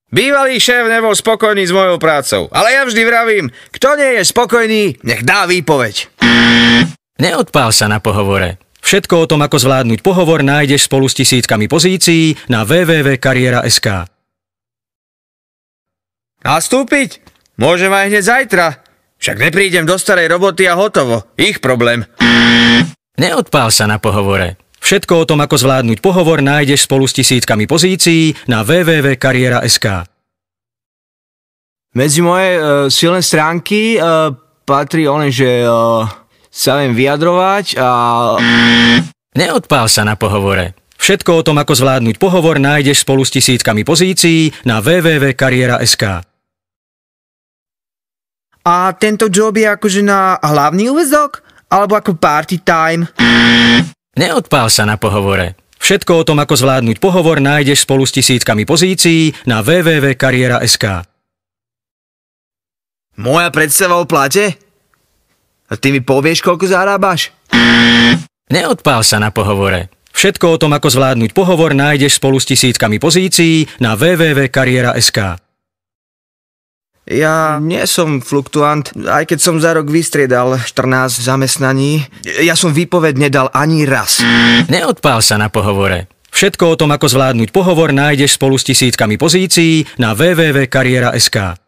Bývalý šéf nebol spokojný s mojou prácou, ale ja vždy vravím, kto nie je spokojný, nech dá výpoveď. Neodpál sa na pohovore. Všetko o tom, ako zvládnuť pohovor, nájdeš spolu s tisíckami pozícií na www.kariera.sk. Nastúpiť? Môžem aj hneď zajtra. Však neprídem do starej roboty a hotovo. Ich problém. Neodpál sa na pohovore. Všetko o tom, ako zvládnuť pohovor, nájdeš spolu s tisíckami pozícií na www.kariera.sk. Medzi moje silné stránky patrí že sa viem vyjadrovať a... Neodpál sa na pohovore. Všetko o tom, ako zvládnuť pohovor, nájdeš spolu s tisíckami pozícií na www.kariera.sk. A tento job je akože na hlavný úväzok? Alebo ako party time? Neodpál sa na pohovore. Všetko o tom, ako zvládnuť pohovor, nájdeš spolu s tisíckami pozícií na www.kariera.sk. Moja predstava o plate? A ty mi povieš, koľko zarábaš? Neodpál sa na pohovore. Všetko o tom, ako zvládnuť pohovor, nájdeš spolu s tisíckami pozícií na www.kariera.sk. Ja nie som fluktuant, aj keď som za rok vystriedal 14 zamestnaní. Ja som výpoveď nedal ani raz. Neodpál sa na pohovore. Všetko o tom, ako zvládnuť pohovor, nájdeš spolu s tisíckami pozícií na www.kariera.sk.